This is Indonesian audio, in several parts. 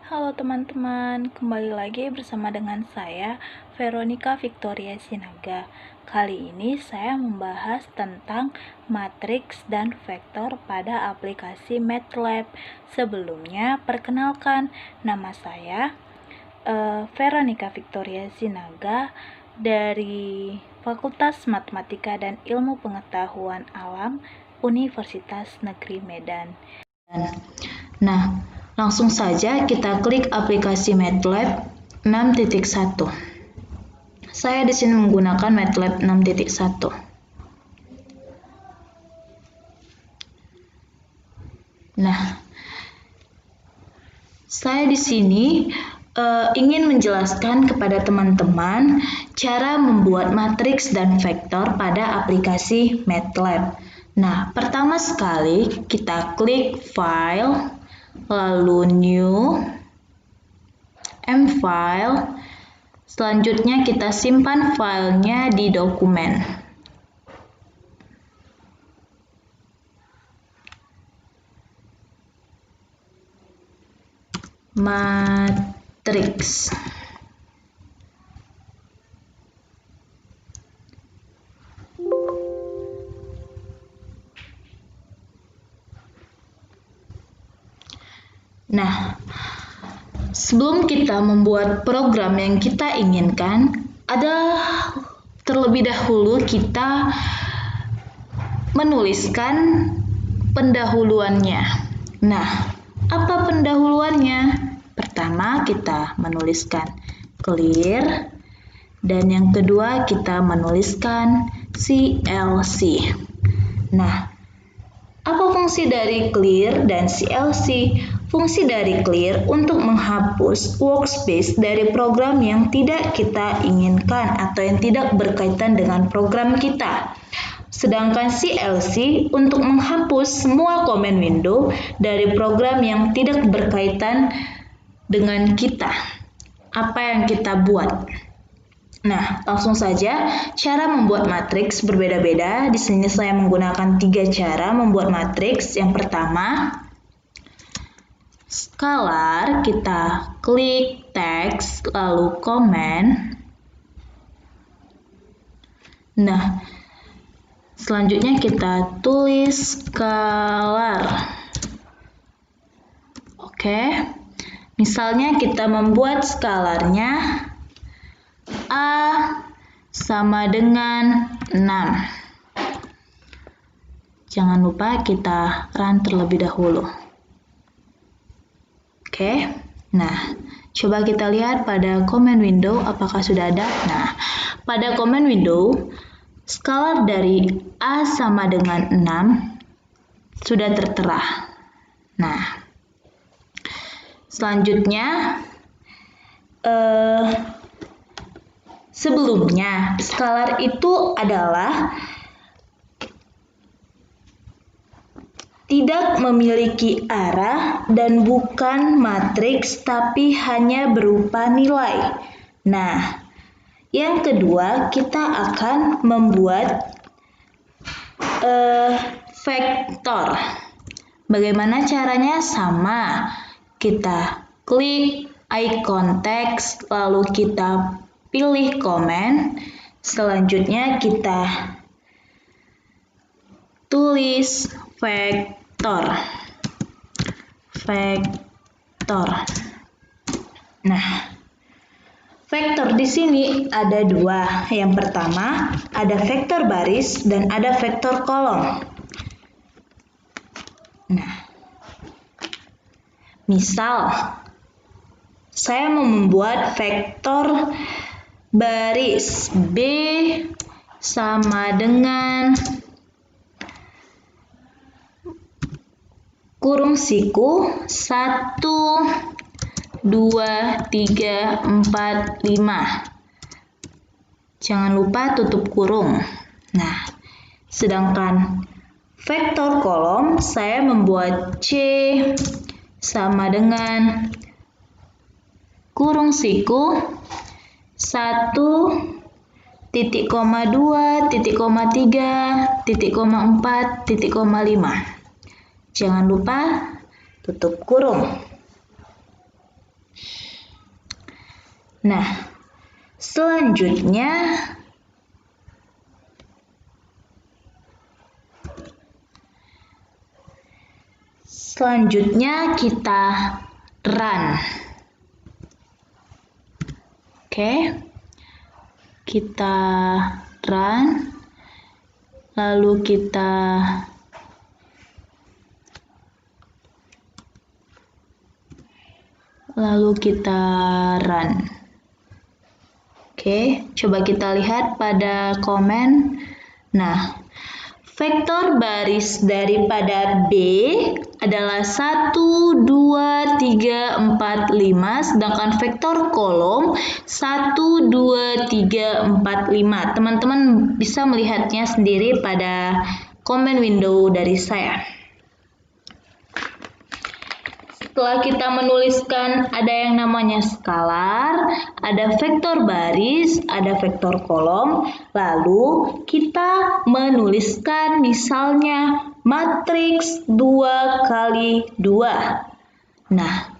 Halo teman-teman, kembali lagi bersama dengan saya, Veronica Victoria Sinaga. Kali ini saya membahas tentang matriks dan vektor pada aplikasi MATLAB. Sebelumnya, perkenalkan, nama saya Veronica Victoria Sinaga dari Fakultas Matematika dan Ilmu Pengetahuan Alam Universitas Negeri Medan. Nah, langsung saja kita klik aplikasi MATLAB 6.1. Saya di sini menggunakan MATLAB 6.1. Nah, saya di sini ingin menjelaskan kepada teman-teman cara membuat matriks dan vektor pada aplikasi MATLAB. Nah, pertama sekali kita klik File, lalu New, M-File. Selanjutnya kita simpan filenya di dokumen. Matriks. Nah, sebelum kita membuat program yang kita inginkan, terlebih dahulu kita menuliskan pendahuluannya. Nah, apa pendahuluannya? Pertama, kita menuliskan clear, dan yang kedua kita menuliskan CLC. Nah, apa fungsi dari clear dan CLC? Fungsi dari clear untuk menghapus workspace dari program yang tidak kita inginkan atau yang tidak berkaitan dengan program kita. Sedangkan CLC untuk menghapus semua command window dari program yang tidak berkaitan dengan kita. Apa yang kita buat? Nah, langsung saja cara membuat matriks berbeda-beda. Di sini saya menggunakan 3 cara membuat matriks. Yang pertama, scalar, kita klik teks lalu comment. Nah, selanjutnya kita tulis scalar. Oke. Misalnya kita membuat skalarnya A sama dengan 6. Jangan lupa kita run terlebih dahulu. Oke. Nah, coba kita lihat pada command window apakah sudah ada. Nah, pada command window skalar dari A sama dengan 6 sudah tertera. Nah, selanjutnya sebelumnya, skalar itu adalah tidak memiliki arah dan bukan matriks tapi hanya berupa nilai. Nah, yang kedua kita akan membuat vektor. Bagaimana caranya? Sama. Kita klik icon teks lalu kita pilih comment, selanjutnya kita tulis vektor. Nah, vektor di sini ada 2. Yang pertama, ada vektor baris dan ada vektor kolom. Nah, misal saya mau membuat vektor baris B sama dengan kurung siku 1, 2, 3, 4, 5. Jangan lupa tutup kurung. Nah, sedangkan vektor kolom saya membuat C sama dengan kurung siku 1, titik koma 2, titik koma 3, titik koma 4, titik koma 5. Jangan lupa tutup kurung. Nah, selanjutnya kita run. Oke. Kita run. Lalu kita run. Oke, coba kita lihat pada komen. Nah, vektor baris daripada B adalah 1, 2, 3, 4, 5, sedangkan vektor kolom 1, 2, 3, 4, 5. Teman-teman bisa melihatnya sendiri pada comment window dari saya. Setelah kita menuliskan ada yang namanya skalar, ada vektor baris, ada vektor kolom, lalu kita menuliskan misalnya matriks 2 kali 2. Nah,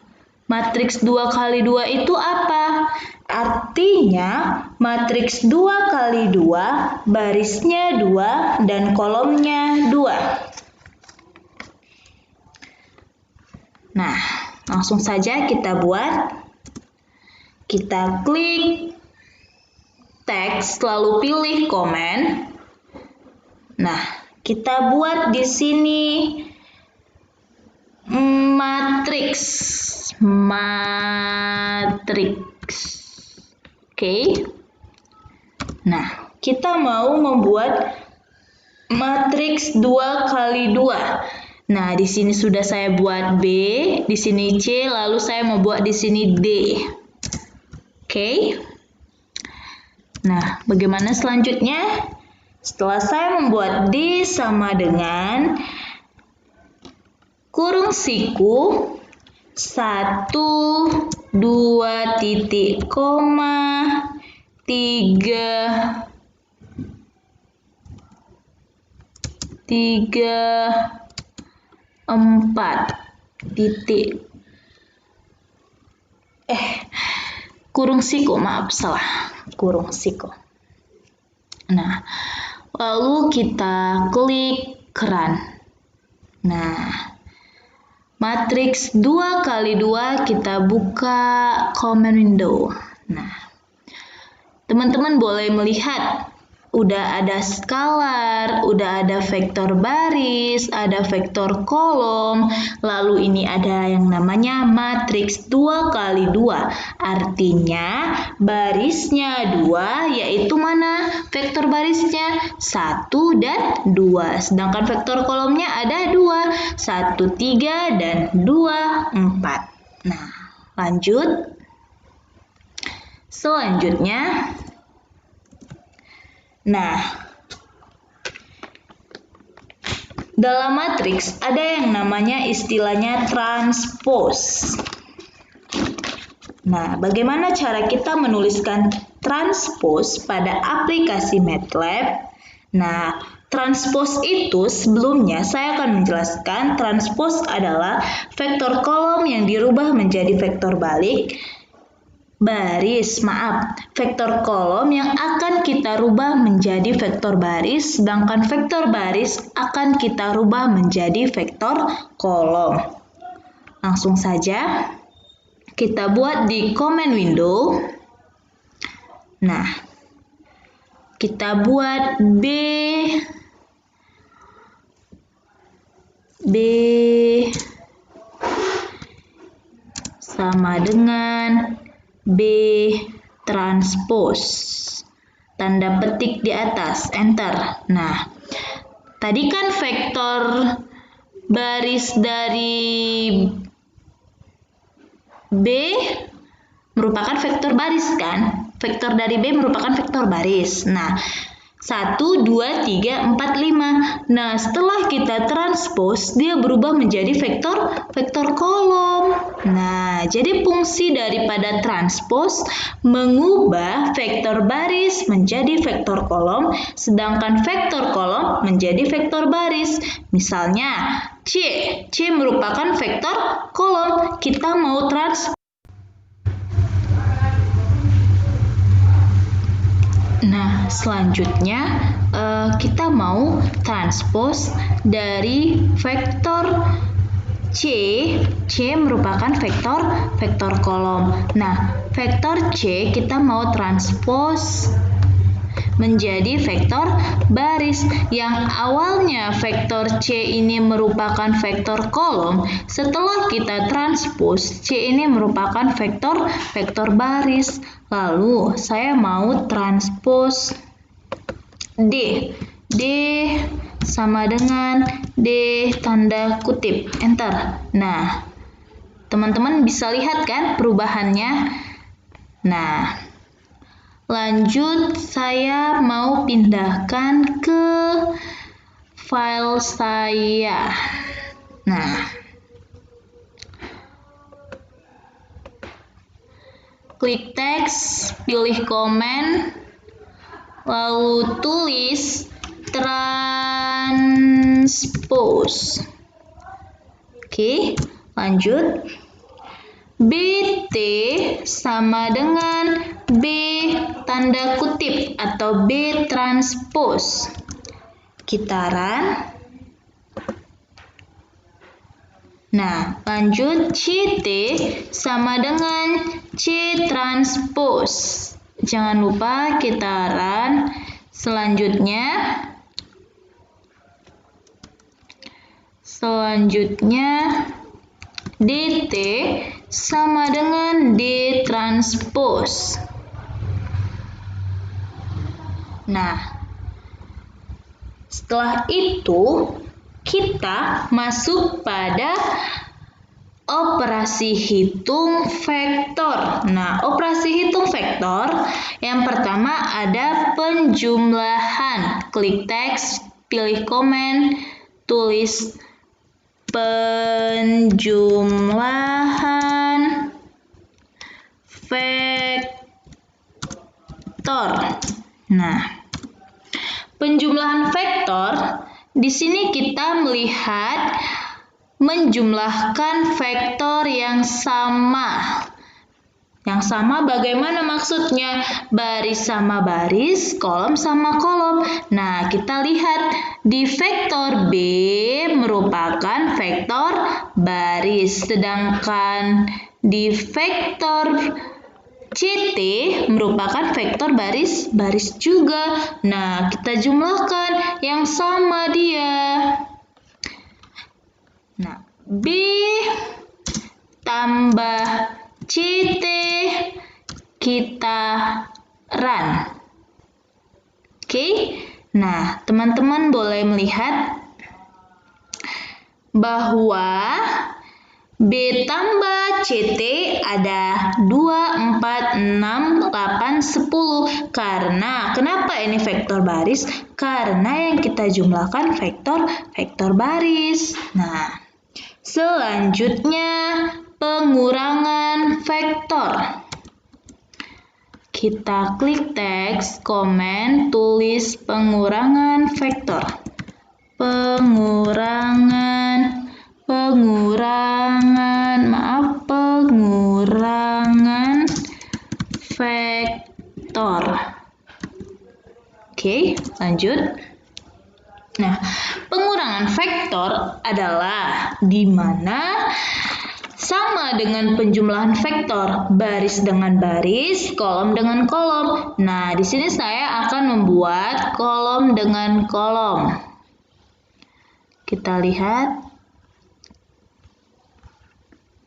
matriks 2 kali 2 itu apa? Artinya matriks 2 kali 2, barisnya 2 dan kolomnya 2. Nah, langsung saja kita buat. Kita klik teks, lalu pilih komen. Nah, kita buat di sini matriks. Oke. Nah, kita mau membuat matriks 2 kali 2. Nah, di sini sudah saya buat B, di sini C, lalu saya mau buat di sini D. Oke. Nah, bagaimana selanjutnya? Setelah saya membuat D sama dengan kurung siku 1, 2 titik koma 3 4 titik kurung siku, maaf salah, kurung siku. Nah, lalu kita klik run. Nah, matriks 2 kali 2 kita buka comment window. Nah, teman-teman boleh melihat udah ada skalar, udah ada vektor baris, ada vektor kolom, lalu ini ada yang namanya matriks 2 kali 2. Artinya barisnya 2, yaitu mana? Vektor barisnya 1 dan 2. Sedangkan vektor kolomnya ada 2, 1, 3 dan 2, 4. Nah, lanjut. Selanjutnya, nah, dalam matriks ada yang namanya istilahnya transpose. Nah, bagaimana cara kita menuliskan transpose pada aplikasi MATLAB? Nah, transpose itu sebelumnya saya akan menjelaskan transpose adalah vektor kolom yang dirubah menjadi vektor vektor kolom yang akan kita rubah menjadi vektor baris, sedangkan vektor baris akan kita rubah menjadi vektor kolom. Langsung saja kita buat di comment window. Nah, kita buat B sama dengan B transpose. Tanda petik di atas, enter. Nah, tadi kan vektor baris dari B merupakan vektor baris kan? Vektor dari B merupakan vektor baris. Nah, 1, 2, 3, 4, 5. Nah, setelah kita transpose, dia berubah menjadi vektor kolom. Nah, jadi fungsi daripada transpose mengubah vektor baris menjadi vektor kolom, sedangkan vektor kolom menjadi vektor baris. Misalnya, C merupakan vektor kolom. Kita mau transpose Nah, selanjutnya kita mau transpose dari vektor C merupakan vektor kolom. Nah, vektor C kita mau transpose menjadi vektor baris. Yang awalnya vektor C ini merupakan vektor kolom, setelah kita transpose C ini merupakan vektor baris. Lalu saya mau transpose D sama dengan D tanda kutip, enter. Nah, teman-teman bisa lihat kan perubahannya? Nah, lanjut saya mau pindahkan ke file saya. Nah, klik teks, pilih komen, lalu tulis transpose. Oke, lanjut. BT sama dengan B tanda kutip atau B transpose. Kita run. Nah, lanjut CT sama dengan C transpose. Jangan lupa kita run. Selanjutnya DT sama dengan D transpose. Nah, setelah itu kita masuk pada operasi hitung vektor. Nah, operasi hitung vektor yang pertama ada penjumlahan. Klik teks, pilih komen, tulis penjumlahan vektor. Nah, penjumlahan vektor di sini kita melihat menjumlahkan vektor yang sama. Yang sama bagaimana maksudnya? Baris sama baris, kolom sama kolom. Nah, kita lihat di vektor B merupakan vektor baris, sedangkan di vektor CT merupakan vektor baris juga. Nah, kita jumlahkan yang sama dia. Nah, B tambah CT, kita run. Oke. Nah, teman-teman boleh melihat bahwa B tambah CT ada 2, 4, 6, 8, 10. Karena, kenapa ini vektor baris? Karena yang kita jumlahkan vektor baris. Nah, selanjutnya pengurangan vektor. Kita klik teks, komen, tulis pengurangan vektor. Pengurangan vektor. Oke, lanjut. Nah, pengurangan vektor adalah di mana sama dengan penjumlahan vektor, baris dengan baris, kolom dengan kolom. Nah, di sini saya akan membuat kolom dengan kolom. Kita lihat.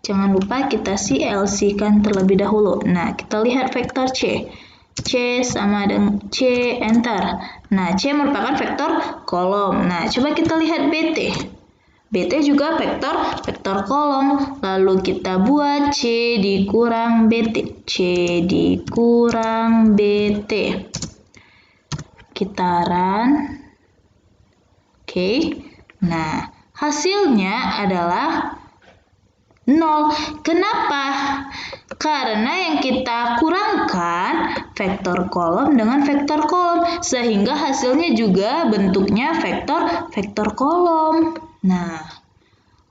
Jangan lupa kita CLC-kan terlebih dahulu. Nah, kita lihat vektor C. C sama dengan C, enter. Nah, C merupakan vektor kolom. Nah, coba kita lihat BT. BT juga vektor kolom. Lalu kita buat C dikurang BT. C dikurang BT. Kita run. Oke. Nah, hasilnya adalah 0. Kenapa? Karena yang kita kurangkan vektor kolom dengan vektor kolom, sehingga hasilnya juga bentuknya vektor kolom. Nah,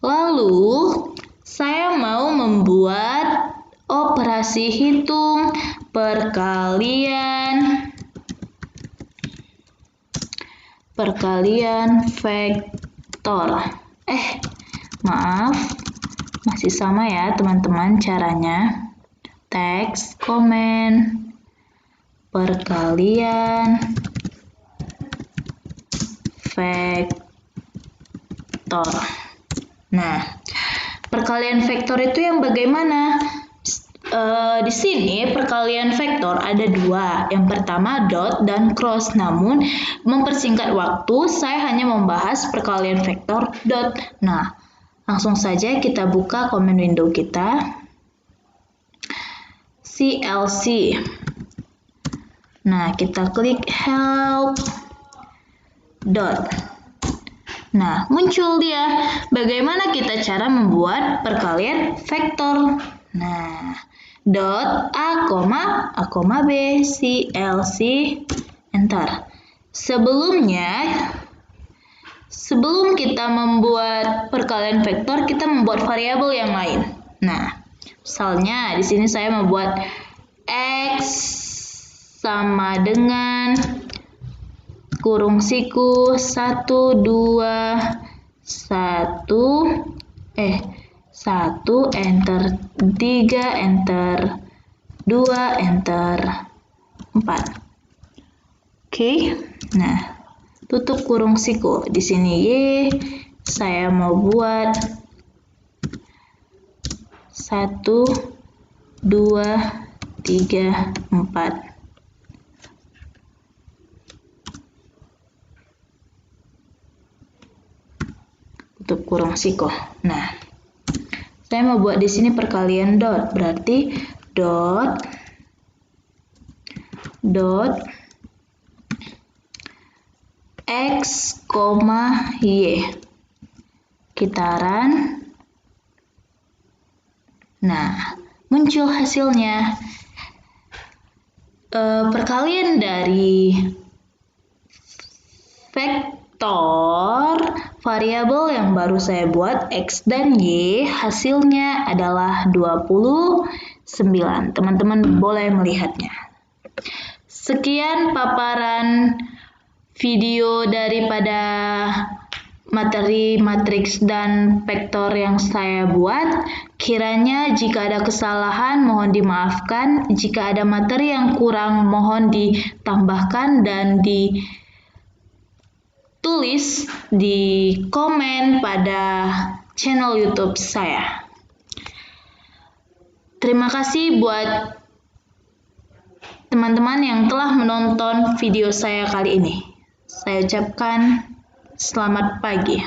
lalu saya mau membuat operasi hitung perkalian perkalian vektor. Maaf, masih sama ya teman-teman caranya. Teks, komen, perkalian vektor. Nah, perkalian vektor itu yang bagaimana? Di sini perkalian vektor ada dua. Yang pertama dot dan cross. Namun mempersingkat waktu, saya hanya membahas perkalian vektor dot. Nah, langsung saja kita buka command window kita. CLC. Nah, kita klik help dot. Nah, muncul dia. Bagaimana kita cara membuat perkalian vektor? Nah, dot A, B, CLC, enter. Sebelum kita membuat perkalian vektor, kita membuat variabel yang lain. Nah, misalnya di sini saya membuat X sama dengan kurung siku 1, 2, 1, enter 3, enter 2, enter 4. Oke, nah tutup kurung siku. Di sini Y, saya mau buat 1, 2, 3, 4. Tutup kurung siku. Nah, saya mau buat di sini perkalian dot, berarti dot X, Y. Kitaran. Nah, muncul hasilnya. Perkalian dari vektor variabel yang baru saya buat X dan Y, hasilnya adalah 29. Teman-teman boleh melihatnya. Sekian paparan video daripada materi matriks dan vektor yang saya buat. Kiranya jika ada kesalahan mohon dimaafkan. Jika ada materi yang kurang mohon ditambahkan dan tulis di komen pada channel YouTube saya. Terima kasih buat teman-teman yang telah menonton video saya kali ini. Saya ucapkan selamat pagi.